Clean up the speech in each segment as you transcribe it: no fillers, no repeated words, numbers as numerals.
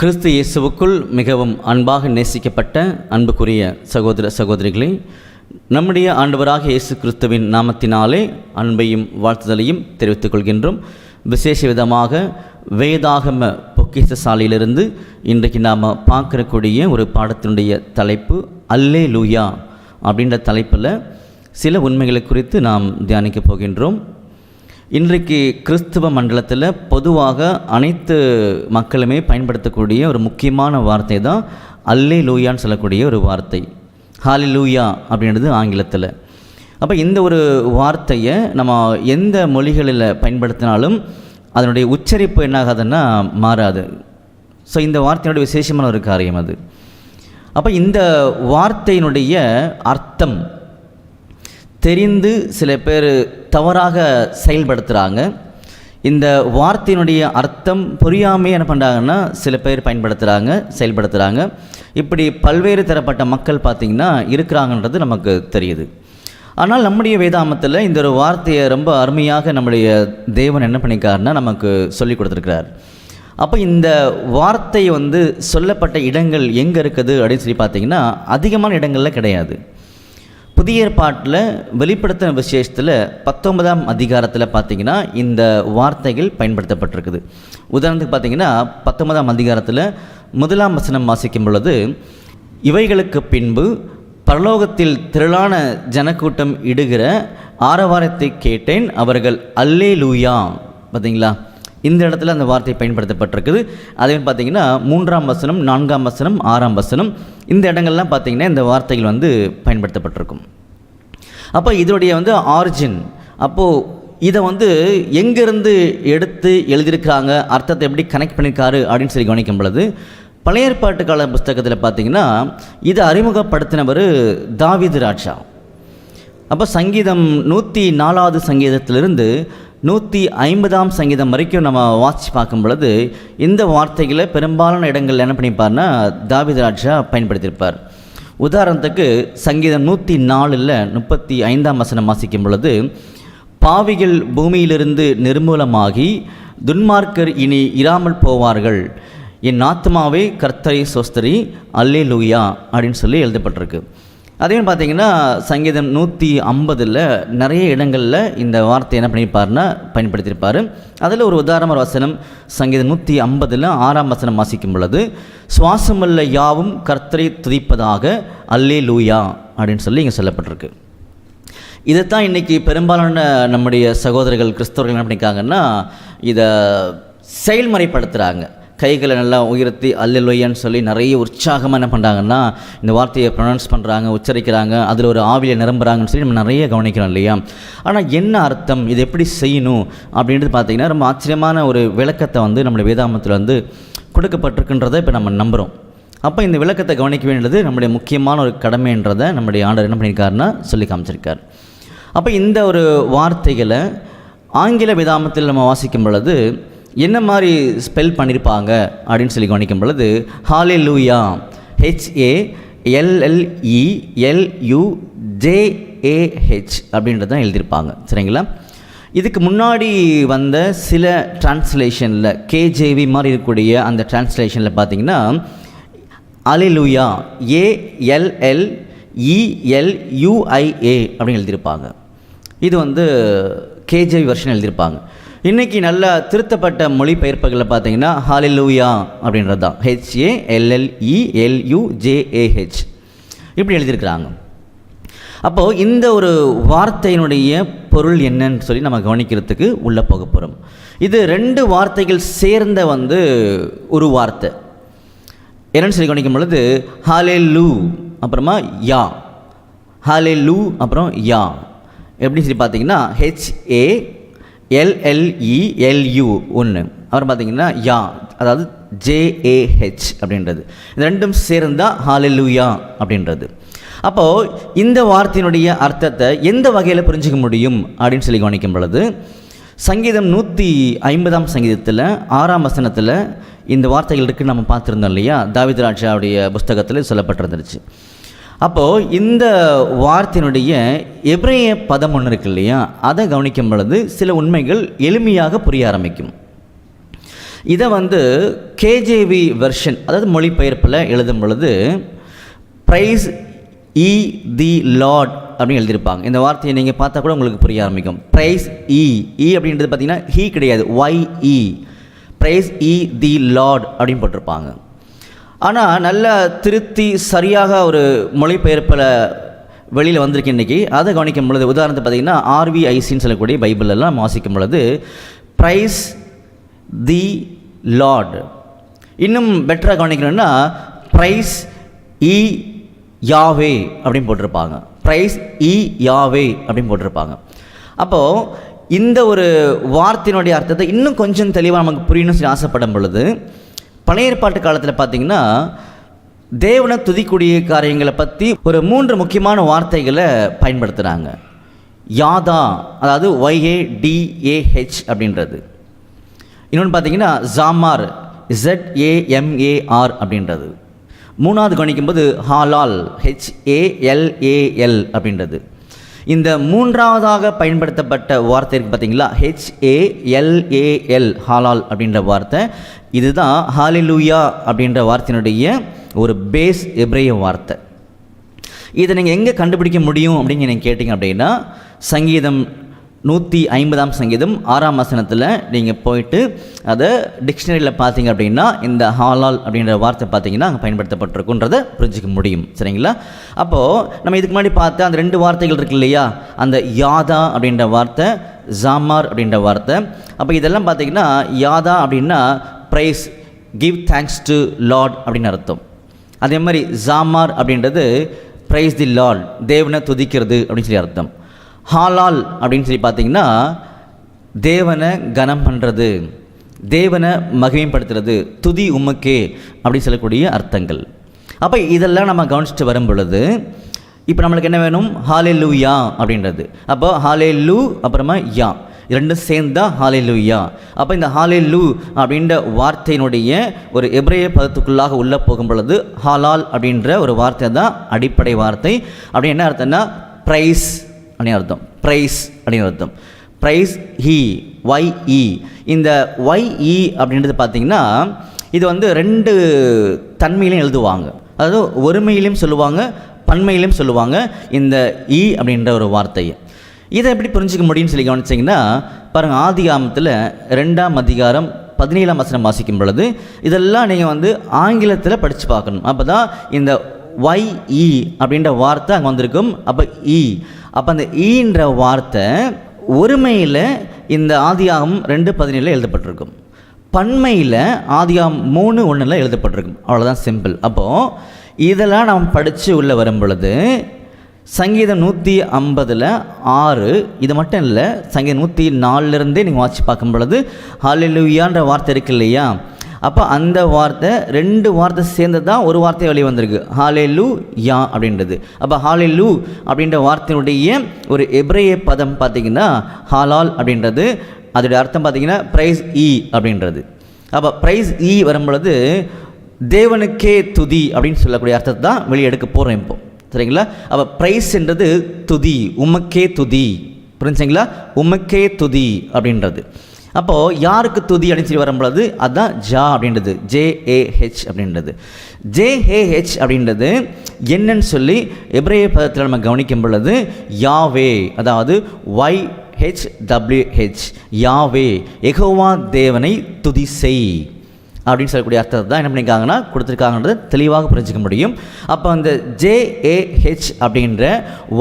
கிறிஸ்து இயேசுவுக்குள் மிகவும் அன்பாக நேசிக்கப்பட்ட அன்புக்குரிய சகோதர சகோதரிகளே, நம்முடைய ஆண்டவராக இயேசு கிறிஸ்துவின் நாமத்தினாலே அன்பையும் வாழ்த்துதலையும் தெரிவித்துக் கொள்கின்றோம். விசேஷ விதமாக வேதாகம பொக்கிஷசாலையிலிருந்து இன்றைக்கு நாம் பார்க்கக்கூடிய ஒரு பாடத்தினுடைய தலைப்பு அல்லேலூயா அப்படின்ற தலைப்பில் சில உண்மைகளை குறித்து நாம் தியானிக்க போகின்றோம். இன்றைக்கு கிறிஸ்துவ மண்டலத்தில் பொதுவாக அனைத்து மக்களுமே பயன்படுத்தக்கூடிய ஒரு முக்கியமான வார்த்தை தான் அல்லேலூயான்னு சொல்லக்கூடிய ஒரு வார்த்தை. ஹல்லேலூயா அப்படின்றது ஆங்கிலத்தில். அப்போ இந்த ஒரு வார்த்தையை நம்ம எந்த மொழிகளில் பயன்படுத்தினாலும் அதனுடைய உச்சரிப்பு என்னாகாதுன்னா மாறாது. ஸோ இந்த வார்த்தையினுடைய விசேஷமான ஒரு காரியம் அது. அப்போ இந்த வார்த்தையினுடைய அர்த்தம் தெரிந்து சில பேர் தவறாக செயல்படுத்துகிறாங்க. இந்த வார்த்தையினுடைய அர்த்தம் புரியாமல் என்ன பண்ணுறாங்கன்னா சில பேர் பயன்படுத்துகிறாங்க, செயல்படுத்துகிறாங்க. இப்படி பல்வேறு தரப்பட்ட மக்கள் பார்த்திங்கன்னா இருக்கிறாங்கன்றது நமக்கு தெரியுது. ஆனால் நம்முடைய வேதாமத்தில் இந்த ஒரு வார்த்தையை ரொம்ப அருமையாக நம்முடைய தேவன் என்ன பண்ணிக்காருன்னா நமக்கு சொல்லி கொடுத்துருக்கிறார். அப்போ இந்த வார்த்தை சொல்லப்பட்ட இடங்கள் எங்கே இருக்குது அப்படின்னு சொல்லி பார்த்திங்கன்னா அதிகமான இடங்களில் கிடையாது. புதிய ஏற்பாட்டில் வெளிப்படுத்தின விசேஷத்தில் 19ஆம் அதிகாரத்தில் பார்த்திங்கன்னா இந்த வார்த்தைகள் பயன்படுத்தப்பட்டிருக்குது. உதாரணத்துக்கு பார்த்திங்கன்னா 19ஆம் அதிகாரத்தில் 1ஆம் வசனம் வாசிக்கும் பொழுது, இவைகளுக்கு பின்பு பரலோகத்தில் திரளான ஜனக்கூட்டம் இடுகிற ஆரவாரத்தை கேட்டேன், அவர்கள் அல்லேலூயா. பார்த்திங்களா, இந்த இடத்துல அந்த வார்த்தை பயன்படுத்தப்பட்டிருக்குது. அதே பார்த்திங்கன்னா 3ஆம் வசனம், 4ஆம் வசனம், 6ஆம் வசனம், இந்த இடங்கள்லாம் பார்த்திங்கன்னா இந்த வார்த்தைகள் பயன்படுத்தப்பட்டிருக்கும். அப்போ இதோடைய ஆரிஜின், அப்போது இதை எங்கேருந்து எடுத்து எழுதியிருக்கிறாங்க, அர்த்தத்தை எப்படி கனெக்ட் பண்ணியிருக்காரு அப்படின்னு சொல்லி கவனிக்கும் பொழுது, பழைய ஏற்பாட்டு கால புஸ்தகத்தில் பார்த்திங்கன்னா இதை அறிமுகப்படுத்தினவர் தாவீது ராஜா. அப்போ சங்கீதம் 104வது சங்கீதத்திலிருந்து 150ஆம் சங்கீதம் வரைக்கும் நம்ம வாசித்து பார்க்கும் பொழுது இந்த வார்த்தைகளை பெரும்பாலான இடங்கள் என்ன பண்ணிப்பார்னா தாவீது ராஜா பயன்படுத்தியிருப்பார். உதாரணத்துக்கு சங்கீதம் 104ல் 35ஆம் வசனம் வாசிக்கும் பொழுது, பாவிகள் பூமியிலிருந்து நிர்மூலமாகி துன்மார்க்கர் இனி இராமல் போவார்கள், என் ஆத்மாவே கர்த்தரை ஸ்தோத்திரி, அல்லேலூயா அப்படின்னு சொல்லி எழுதப்பட்டிருக்கு. அதே பார்த்திங்கன்னா சங்கீதம் 150ல் நிறைய இடங்களில் இந்த வார்த்தை என்ன பண்ணியிருப்பார்னா பயன்படுத்தியிருப்பார். அதில் ஒரு உதாரண வசனம் சங்கீதம் 150ல் 6ஆம் வசனம் வாசிக்கும் பொழுது, சுவாசமுள்ள யாவும் கர்த்தரை துதிப்பதாக அல்லேலூயா அப்படின்னு சொல்லி இங்கே சொல்லப்பட்டிருக்கு. இதைத்தான் இன்றைக்கி பெரும்பாலான நம்முடைய சகோதரர்கள் கிறிஸ்தவர்கள் என்ன பண்ணியிருக்காங்கன்னா இதை செயல்முறைப்படுத்துகிறாங்க. கைகளை நல்லா உயர்த்தி அல்லேலூயான்னு சொல்லி நிறைய உற்சாகமாக என்ன பண்ணுறாங்கன்னா இந்த வார்த்தையை ப்ரொனவுன்ஸ் பண்ணுறாங்க, உச்சரிக்கிறாங்க, அதில் ஒரு ஆவியில் நிரம்புறாங்கன்னு சொல்லி நம்ம நிறைய கவனிக்கிறோம் இல்லையா. ஆனால் என்ன அர்த்தம், இது எப்படி செய்யணும் அப்படின்றது பார்த்திங்கன்னா ரொம்ப ஆச்சரியமான ஒரு விளக்கத்தை நம்முடைய வேதாமத்தில் கொடுக்கப்பட்டிருக்குன்றதை இப்போ நம்ம நம்புகிறோம். அப்போ இந்த விளக்கத்தை கவனிக்க வேண்டியது நம்முடைய முக்கியமான ஒரு கடமைன்றதை நம்முடைய ஆண்டவர் என்ன பண்ணியிருக்காருன்னா சொல்லி காமிச்சிருக்கார். அப்போ இந்த ஒரு வார்த்தைகளை ஆங்கில வேதாமத்தில் நம்ம வாசிக்கும் பொழுது என்ன மாதிரி ஸ்பெல் பண்ணியிருப்பாங்க அப்படின்னு சொல்லி கவனிக்கும் பொழுது, ஹல்லேலூயா HALLELUJAH அப்படின்றது தான் எழுதியிருப்பாங்க. சரிங்களா. இதுக்கு முன்னாடி வந்த சில டிரான்ஸ்லேஷனில் KJV மாதிரி இருக்கக்கூடிய அந்த டிரான்ஸ்லேஷனில் பார்த்திங்கன்னா அல்லேலூயா ALLELUIA அப்படின்னு எழுதியிருப்பாங்க. இது KJV வெர்ஷன் எழுதியிருப்பாங்க. இன்றைக்கி நல்லா திருத்தப்பட்ட மொழிபெயர்ப்புகளில் பார்த்திங்கன்னா ஹல்லேலூயா அப்படின்றது தான் HALLELUJAH இப்படி எழுதியிருக்கிறாங்க. அப்போது இந்த ஒரு வார்த்தையினுடைய பொருள் என்னன்னு சொல்லி நம்ம கவனிக்கிறதுக்கு உள்ளே போக போகிறோம். இது 2 வார்த்தைகள் சேர்ந்த ஒரு வார்த்தை. என்னென்னு சொல்லி கவனிக்கும் பொழுது ஹல்லேலூ அப்புறமா யா, ஹல்லேலூ அப்புறம் யா எப்படின்னு சொல்லி பார்த்தீங்கன்னா HALLELU ஒன்று, அப்புறம் பார்த்திங்கன்னா யா, அதாவது JAH அப்படின்றது. இந்த ரெண்டும் சேர்ந்தால் ஹல்லேலூயா அப்படின்றது. அப்போது இந்த வார்த்தையினுடைய அர்த்தத்தை எந்த வகையில் புரிஞ்சிக்க முடியும் அப்படின்னு சொல்லி கவனிக்கும் பொழுது, சங்கீதம் 150ஆம் சங்கீதத்தில் 6ஆம் வசனத்தில் இந்த வார்த்தைகள் இருக்குன்னு நம்ம பார்த்துருந்தோம் இல்லையா. தாவீது ராஜாவுடைய புஸ்தகத்தில் சொல்லப்பட்டிருந்துருச்சு. அப்போது இந்த வார்த்தையினுடைய எபிரேய பதம் ஒன்று இருக்கு இல்லையா, அதை கவனிக்கும் பொழுது சில உண்மைகள் எளிமையாக புரிய ஆரம்பிக்கும். இதை கேஜேவி வெர்ஷன், அதாவது மொழிபெயர்ப்பில் எழுதும் பொழுது ப்ரைஸ் ஈ தி லார்ட் அப்படின்னு எழுதியிருப்பாங்க. இந்த வார்த்தையை நீங்கள் பார்த்தா கூட உங்களுக்கு புரிய ஆரம்பிக்கும். ப்ரைஸ் ஈ அப்படின்றது பார்த்தீங்கன்னா ஹீ கிடையாது, ஒய் ப்ரைஸ் ஈ தி லார்ட் அப்படின்னு போட்டிருப்பாங்க. ஆனால் நல்லா திருத்தி சரியாக ஒரு மொழிபெயர்ப்பில் வெளியில் வந்திருக்கு இன்றைக்கி. அதை கவனிக்கும் பொழுது உதாரணத்தை பார்த்திங்கன்னா ஆர்விஐசின்னு சொல்லக்கூடிய பைபிளெல்லாம் வாசிக்கும் பொழுது ப்ரைஸ் தி லார்ட். இன்னும் பெட்டராக கவனிக்கணும்னா ப்ரைஸ் ஈ யாவே அப்படின்னு போட்டிருப்பாங்க. ப்ரைஸ் ஈ யாவே அப்படின்னு போட்டிருப்பாங்க. அப்போது இந்த ஒரு வார்த்தையினுடைய அர்த்தத்தை இன்னும் கொஞ்சம் தெளிவாக நமக்கு புரியணும்னு சொல்லி ஆசைப்படும் பொழுது பழைய ஏற்பாட்டு காலத்தில் பார்த்திங்கன்னா தேவனை துதிக்கூடிய காரியங்களை பற்றி ஒரு 3 முக்கியமான வார்த்தைகளை பயன்படுத்துகிறாங்க. யாதா, அதாவது YADAH அப்படின்றது. இன்னொன்று பார்த்திங்கன்னா ஜாமார், ZAMAR அப்படின்றது. மூணாவது கவனிக்கும்போது ஹாலால், HALAL அப்படின்றது. இந்த மூன்றாவதாக பயன்படுத்தப்பட்ட வார்த்தை இருக்குது பார்த்தீங்களா, HALAL, ஹாலால் அப்படின்ற வார்த்தை. இதுதான் ஹalleluya அப்படின்ற வார்த்தையினுடைய ஒரு பேஸ் எபிரேய வார்த்தை. இதை நீங்கள் எங்கே கண்டுபிடிக்க முடியும் அப்படின்னு நீங்கள் கேட்டிங்க அப்படின்னா சங்கீதம் 150 சங்கீதம் 6 வசனத்தில் நீங்கள் போயிட்டு அதை டிக்ஷனரியில் பார்த்தீங்க அப்படின்னா இந்த ஹாலால் அப்படின்ற வார்த்தை பார்த்தீங்கன்னா அங்கே பயன்படுத்தப்பட்டிருக்குன்றதை புரிஞ்சிக்க முடியும். சரிங்களா? அப்போது நம்ம இதுக்கு முன்னாடி பார்த்த அந்த 2 வார்த்தைகள் இருக்கு இல்லையா, அந்த யாதா அப்படின்ற வார்த்தை, ஜாமார் அப்படின்ற வார்த்தை. அப்போ இதெல்லாம் பார்த்தீங்கன்னா யாதா அப்படின்னா praise, give thanks to Lord அப்படின்னு அர்த்தம். அதே மாதிரி ஜாமார் அப்படின்றது ப்ரைஸ் தி லார்ட், தேவனை துதிக்கிறது அப்படின்னு சொல்லி அர்த்தம். ஹாலால் அப்படின்னு சொல்லி பார்த்தீங்கன்னா தேவனை கனம் பண்ணுறது, தேவனை மகிமைப்படுத்துறது, துதி உமக்கே அப்படின்னு சொல்லக்கூடிய அர்த்தங்கள். அப்போ இதெல்லாம் நம்ம கவனிச்சுட்டு வரும் பொழுது இப்போ நம்மளுக்கு என்ன வேணும், ஹalleluya அப்படின்றது. அப்போ ஹalleluya அப்புறமா யா இரண்டும் சேர்ந்தா ஹalleluya. அப்போ இந்த ஹalleluya அப்படின்ற வார்த்தையினுடைய ஒரு எபிரேய பதத்துக்குள்ளாக உள்ளே போகும் பொழுது ஹாலால் அப்படின்ற ஒரு வார்த்தை தான் அடிப்படை வார்த்தை. அப்படி என்ன அர்த்தம்னா ப்ரைஸ் அப்படின்னு அர்த்தம். ப்ரைஸ் அப்படின்னு அர்த்தம். Praise he, YE. இந்த YE அப்படின்றது பார்த்திங்கன்னா இது 2 தன்மையிலையும் எழுதுவாங்க. அதாவது ஒருமையிலையும் சொல்லுவாங்க, பன்மையிலையும் சொல்லுவாங்க இந்த ஈ அப்படின்ற ஒரு வார்த்தையை. இதை எப்படி புரிஞ்சிக்க முடியும்னு சொல்லி கவனிச்சிங்கன்னா பாருங்கள், ஆதிகாமத்தில் 2ஆம் அதிகாரம் 17ஆம் வசனம் வாசிக்கும் பொழுது இதெல்லாம் நீங்கள் ஆங்கிலத்தில் படித்து பார்க்கணும். அப்போ தான் இந்த YE அப்படின்ற வார்த்தை அங்கே வந்திருக்கும். அப்போ அப்போ அந்த ஈன்ற வார்த்தை ஒருமையில் இந்த ஆதியாகம் 2:17 எழுதப்பட்டிருக்கும், பன்மையில் ஆதியாகம் 3:1 எழுதப்பட்டிருக்கும். அவ்வளோதான், சிம்பிள். அப்போது இதெல்லாம் நாம் படித்து உள்ளே வரும் பொழுது சங்கீதம் 150 6 இது மட்டும் இல்லை, சங்கீதம் 104 நீங்கள் வாட்சி பார்க்கும் பொழுது ஹalleluyaன்ற வார்த்தை இருக்கு இல்லையா, அப்போ அந்த வார்த்தை 2 வார்த்தை சேர்ந்து தான் ஒரு வார்த்தை வெளியே வந்திருக்கு, ஹalleluya அப்படின்றது. அப்போ ஹalleluya அப்படின்ற வார்த்தையினுடைய ஒரு எபிரேய பதம் பார்த்திங்கன்னா ஹாலால் அப்படின்றது. அதோடைய அர்த்தம் பார்த்திங்கன்னா ப்ரைஸ் ஈ அப்படின்றது. அப்போ ப்ரைஸ் ஈ வரும் பொழுது தேவனுக்கே துதி அப்படின்னு சொல்லக்கூடிய அர்த்தத்தை தான் வெளியே எடுக்க போகிறோம் இப்போ. சரிங்களா? அப்போ ப்ரைஸ்ன்றது துதி, உமக்கே துதி. புரிஞ்சுங்களா? உமக்கே துதி அப்படின்றது. அப்போது யாருக்கு துதி அப்படின்னு சொல்லி வரும்பொழுது அதுதான் ஜா அப்படின்றது, JAH அப்படின்றது. JAH அப்படின்றது என்னன்னு சொல்லி எபிரேய பதத்தில் நம்ம கவனிக்கும் பொழுது யாவே, அதாவது YHWH, யாவே, யெகோவா தேவனை துதி செய் அப்படின்னு சொல்லக்கூடிய அர்த்தத்தை தான் என்ன பண்ணியிருக்காங்கன்னா கொடுத்துருக்காங்கன்றதை தெளிவாக புரிஞ்சிக்க முடியும். அப்போ அந்த JAH அப்படின்ற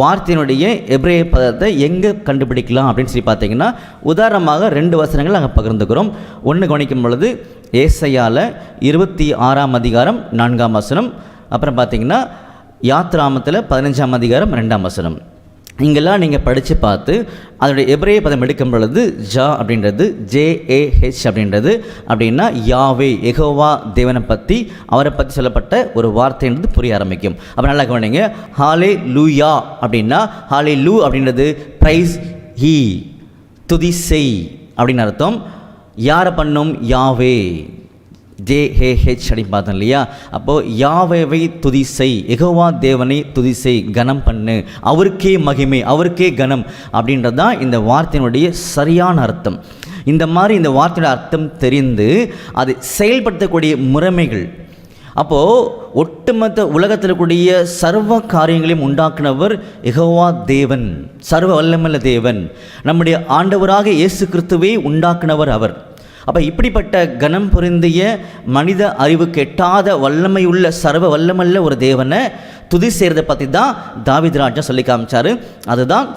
வார்த்தையினுடைய எபிரேய பதத்தை எங்கே கண்டுபிடிக்கலாம் அப்படின்னு சொல்லி பார்த்தீங்கன்னா உதாரணமாக 2 வசனங்கள் நாங்கள் பகிர்ந்துக்கிறோம். ஒன்று கவனிக்கும் பொழுது ஏசாயால 26ஆம் அதிகாரம் 4ஆம் வசனம், அப்புறம் பார்த்தீங்கன்னா யாத்ராமத்தில் 15ஆம் அதிகாரம் 2ஆம் வசனம். இங்கெல்லாம் நீங்கள் படித்து பார்த்து அதனுடைய எபிரேய பதம் எடுக்கும் பொழுது ஜா அப்படின்றது, JAH அப்படின்றது அப்படின்னா யாவே, யெகோவா தேவனை பற்றி, அவரை பற்றி சொல்லப்பட்ட ஒரு வார்த்தைன்றது புரிய ஆரம்பிக்கும். அப்போ நல்லா கவனிங்க, ஹalleluya அப்படின்னா ஹalleluya அப்படின்றது ப்ரைஸ் ஹீ, துதி செய் அப்படின்னு அர்த்தம். யாரை பண்ணும்? யாவே, JAH அப்படின்னு பார்த்தோம் இல்லையா. அப்போது யாவேவை துதி செய், யெகோவா தேவனை துதி செய், கனம் பண்ணு, அவருக்கே மகிமை, அவருக்கே கனம் அப்படின்றது தான் இந்த வார்த்தையினுடைய சரியான அர்த்தம். இந்த மாதிரி இந்த வார்த்தையோட அர்த்தம் தெரிந்து அதை செயல்படுத்தக்கூடிய முறைமைகள். அப்போது ஒட்டுமொத்த உலகத்தில் இருக்கக்கூடிய சர்வ காரியங்களையும் உண்டாக்குனவர் யெகோவா தேவன், சர்வ வல்லமையுள்ள தேவன். நம்முடைய ஆண்டவராக இயேசு கிறிஸ்துவை உண்டாக்குனவர் அவர். அப்போ இப்படிப்பட்ட கனம் பொருந்திய மனித அறிவுக்கு எட்டாத வல்லமையுள்ள சர்வ வல்லமல்ல ஒரு தேவனை துதி செய்கிறத பற்றி தான் தாவீது ராஜா சொல்லி காமிச்சார். அதுதான்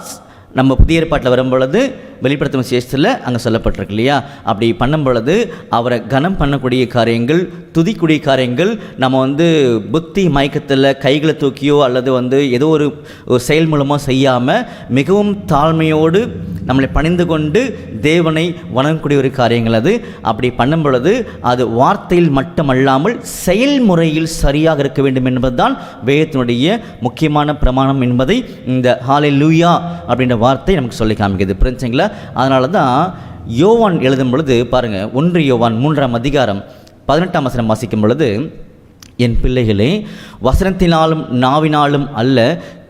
நம்ம புதிய ஏற்பாட்டில் வரும்பொழுது வெளிப்படுத்தும் விசேஷத்தில் அங்கே சொல்லப்பட்டிருக்கு இல்லையா? அப்படி பண்ணும் பொழுது அவரை கனம் பண்ணக்கூடிய காரியங்கள், துதிக்கூடிய காரியங்கள் நம்ம புத்தி மயக்கத்தில் கைகளை தூக்கியோ அல்லது ஏதோ ஒரு செயல் மூலமாக செய்யாமல் மிகவும் தாழ்மையோடு நம்மளை பணிந்து கொண்டு தேவனை வணங்கக்கூடிய ஒரு காரியங்கள் அது. அப்படி பண்ணும் பொழுது அது வார்த்தையில் மட்டுமல்லாமல் செயல்முறையில் சரியாக இருக்க வேண்டும் என்பதுதான் வேதத்தினுடைய முக்கியமான பிரமாணம் என்பதை இந்த ஹல்லேலூயா அப்படின்ற வார்த்தை நமக்கு சொல்லி காமிக்கிறது. புரிஞ்சுங்களா? அதனால தான் யோவான் எழுதும் பொழுது பாருங்கள், 1 யோவான் 3ஆம் அதிகாரம் 18ஆம் வசனம் வாசிக்கும் பொழுது, என் பிள்ளைகளே, வசனத்தினாலும் நாவினாலும் அல்ல,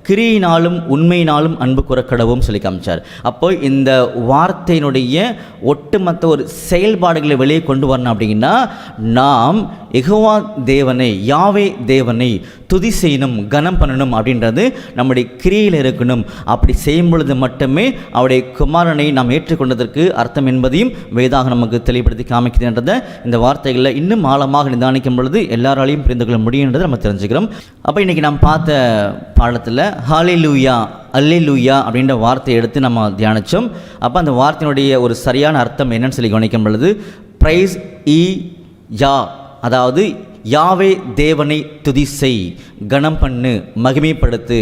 கிரியினாலும் உண்மையினாலும் அன்பு கூறக்கடவும் சொல்லி காமிச்சார். அப்போ இந்த வார்த்தையினுடைய ஒட்டுமொத்த ஒரு செயல்பாடுகளை வெளியே கொண்டு வரணும் அப்படின்னா நாம் யெகோவா தேவனை, யாவே தேவனை துதி செய்யணும், கனம் பண்ணணும் அப்படின்றது நம்முடைய கிரியில் இருக்கணும். அப்படி செய்யும் பொழுது மட்டுமே அவருடைய குமாரனை நாம் ஏற்றுக்கொண்டதற்கு அர்த்தம் என்பதையும் வேதாக நமக்கு தெளிவுபடுத்தி காமிக்கிறதுன்றதை இந்த வார்த்தைகளில் இன்னும் ஆழமாக நிதானிக்கும் பொழுது எல்லாராலையும் புரிந்து கொள்ள முடியுன்றதை நம்ம தெரிஞ்சுக்கிறோம். அப்போ இன்றைக்கி நாம் பார்த்த பாடத்தில் ஹல்லேலூயா, அல்லேலூயா அப்படின்ற வார்த்தையை எடுத்து நம்ம தியானித்தோம். அப்போ அந்த வார்த்தையினுடைய ஒரு சரியான அர்த்தம் என்னன்னு சொல்லி கவனிக்கும் பொழுது, பிரைஸ் இ யா, அதாவது யாவே தேவனை துதி செய், கனம் பண்ணு, மகிமைப்படுத்து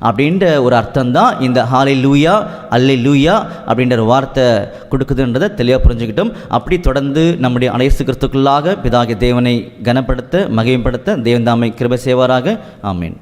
அப்படின்ற ஒரு அர்த்தம் தான் இந்த ஹல்லேலூயா, அல்லேலூயா அப்படின்ற ஒரு வார்த்தை கொடுக்குதுன்றதை தெளிவாக புரிஞ்சுக்கிட்டோம். அப்படி தொடர்ந்து நம்முடைய இயேசு கிறிஸ்துக்குள்ளாக பிதாகிய தேவனை கனப்படுத்த, மகிமைப்படுத்த தேவன் தாமே கிருபை செய்வாராக. ஆமீன்.